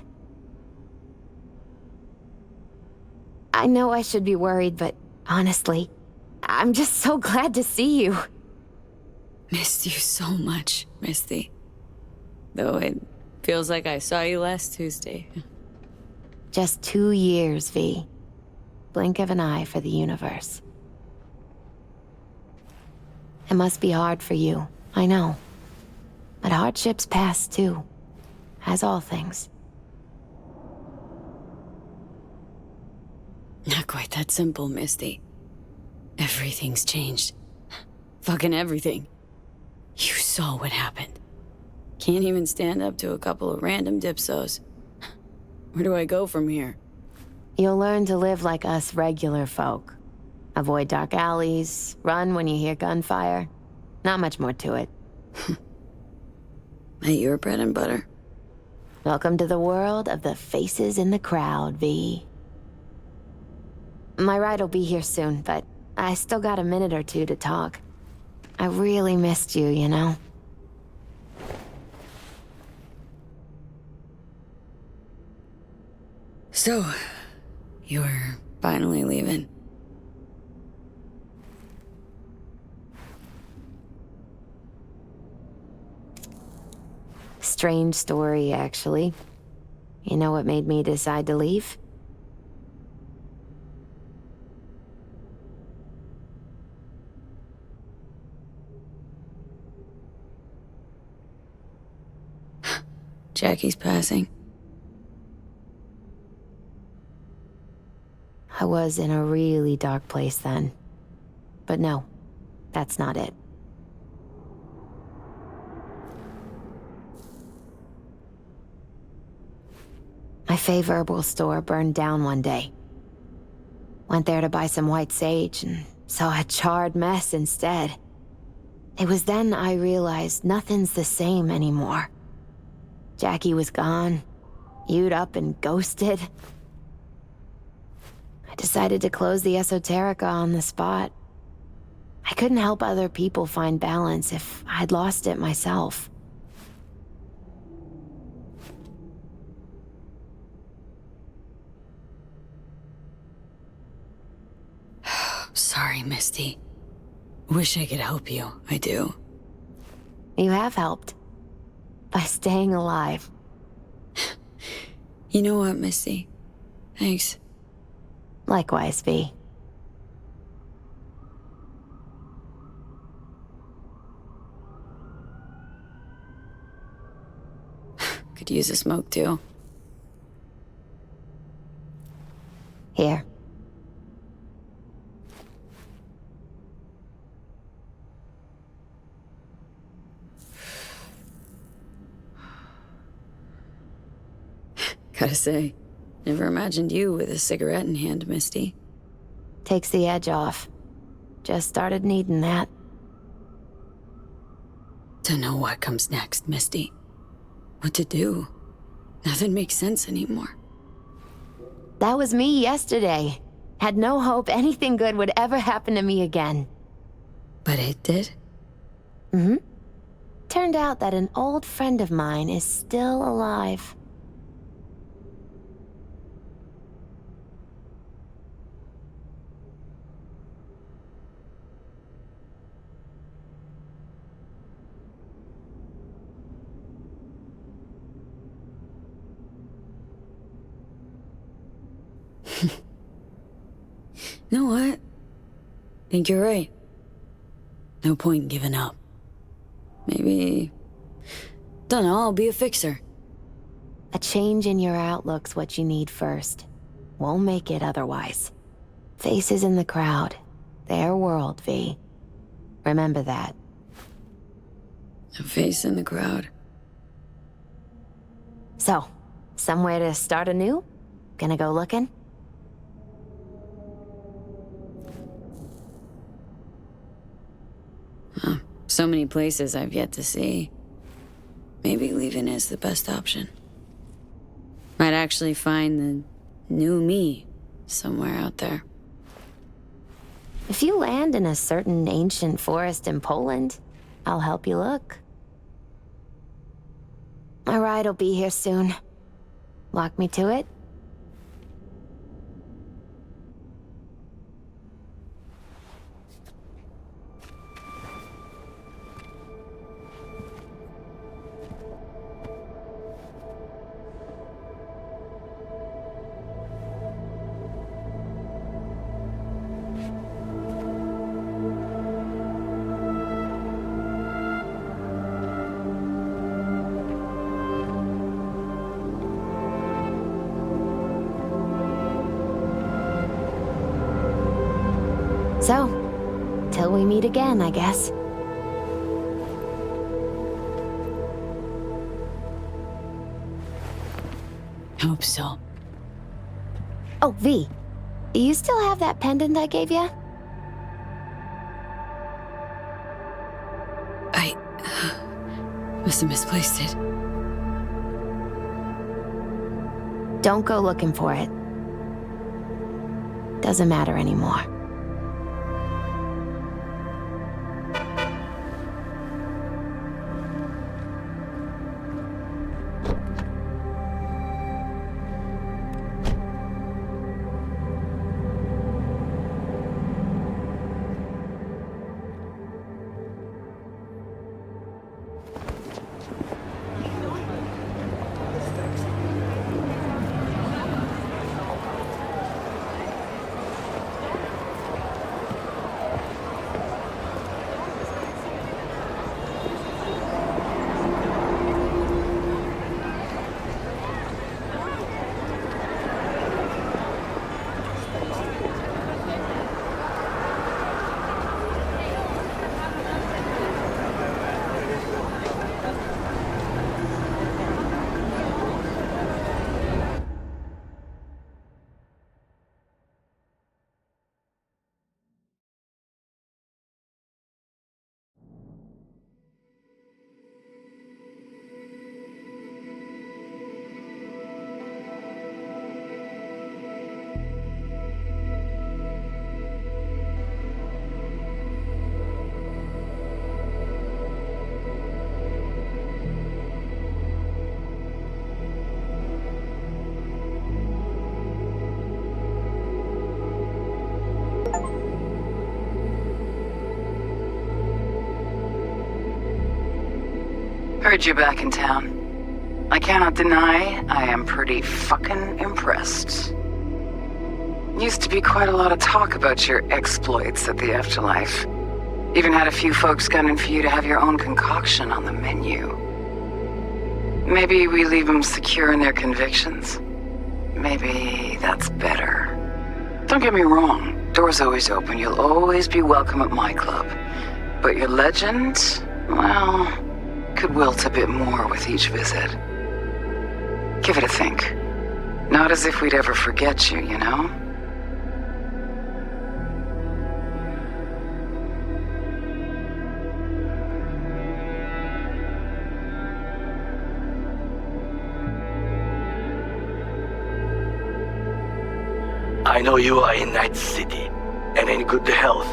I know I should be worried, but honestly, I'm just so glad to see you. Missed you so much, Misty. Though it feels like I saw you last Tuesday. Just 2 years, V. Blink of an eye for the universe. It must be hard for you, I know. But hardships pass too, as all things. Not quite that simple, Misty. Everything's changed. Fucking everything. You saw what happened. Can't even stand up to a couple of random dipsos. Where do I go from here? You'll learn to live like us regular folk. Avoid dark alleys, run when you hear gunfire. Not much more to it. At your bread and butter. Welcome to the world of the faces in the crowd, V. My ride will be here soon, but I still got a minute or two to talk. I really missed you, you know? So, you're finally leaving. Strange story, actually. You know what made me decide to leave? Jackie's passing. I was in a really dark place then. But no, that's not it. My favorite store burned down one day. Went there to buy some white sage and saw a charred mess instead. It was then I realized nothing's the same anymore. Jackie was gone, You'd up and ghosted. I decided to close the esoterica on the spot. I couldn't help other people find balance if I'd lost it myself. Sorry, Misty. Wish I could help you. I do. You have helped. By staying alive. You know what, Misty? Thanks. Likewise, V. Could use a smoke, too. Here. Gotta say, never imagined you with a cigarette in hand, Misty. Takes the edge off. Just started needing that. Don't know what comes next, Misty. What to do. Nothing makes sense anymore. That was me yesterday. Had no hope anything good would ever happen to me again. But it did? Mm-hmm. Turned out that an old friend of mine is still alive. You know what? Think you're right. No point in giving up. Maybe... Dunno, I'll be a fixer. A change in your outlook's what you need first. Won't make it otherwise. Faces in the crowd. Their world, V. Remember that. A face in the crowd. So, somewhere to start anew? Gonna go looking? Huh. So many places I've yet to see. Maybe leaving is the best option. Might actually find the new me somewhere out there. If you land in a certain ancient forest in Poland, I'll help you look. My ride'll be here soon. Walk me to it? So, till we meet again, I guess. Hope so. Oh, V. Do you still have that pendant I gave you? I... must have misplaced it. Don't go looking for it. Doesn't matter anymore. Heard you're back in town. I cannot deny I am pretty fucking impressed. Used to be quite a lot of talk about your exploits at the Afterlife. Even had a few folks gunning for you to have your own concoction on the menu. Maybe we leave them secure in their convictions. Maybe that's better. Don't get me wrong, door's always open. You'll always be welcome at my club. But your legend, well, could wilt a bit more with each visit. Give it a think. Not as if we'd ever forget you, you know? I know you are in Night City, and in good health.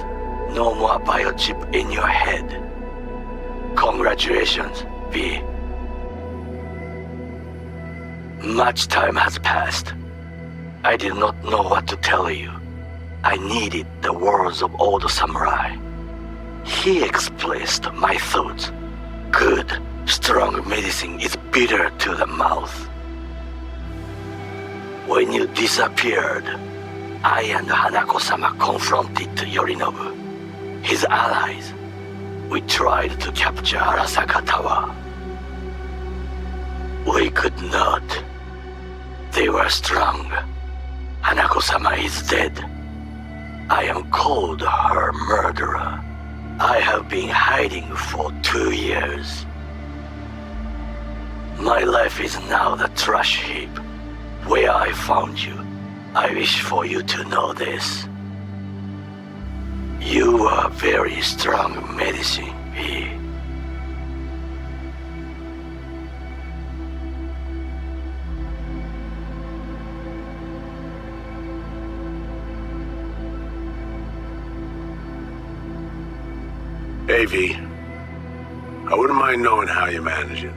No more biochip in your head. Congratulations, V. Much time has passed. I did not know what to tell you. I needed the words of old samurai. He expressed my thoughts. Good, strong medicine is bitter to the mouth. When you disappeared, I and Hanako-sama confronted Yorinobu, his allies. We tried to capture Arasaka Tower. We could not. They were strong. Hanako-sama is dead. I am called her murderer. I have been hiding for 2 years. My life is now the trash heap where I found you. I wish for you to know this. You are very strong medicine, V. Hey, V. I wouldn't mind knowing how you're managing.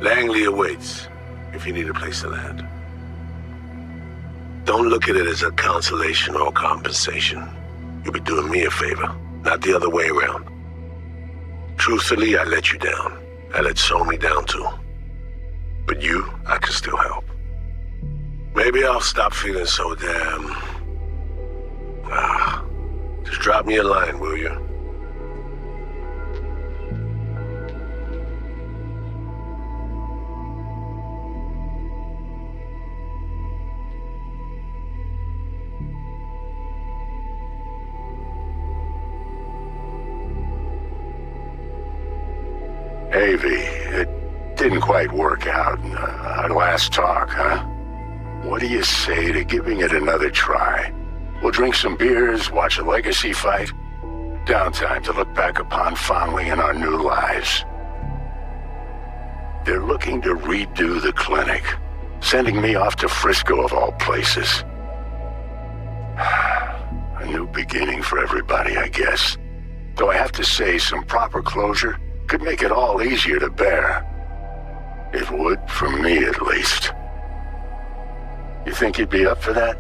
Langley awaits, if you need a place to land. Don't look at it as a consolation or compensation. You'll be doing me a favor, not the other way around. Truthfully, I let you down. I let Somi down too. But you, I can still help. Maybe I'll stop feeling so damn... just drop me a line, will you? Hey, V, it didn't quite work out our last talk, huh? What do you say to giving it another try? We'll drink some beers, watch a legacy fight. Downtime to look back upon fondly in our new lives. They're looking to redo the clinic, sending me off to Frisco of all places. A new beginning for everybody, I guess. Though I have to say, some proper closure could make it all easier to bear. It would, for me at least. You think you'd be up for that?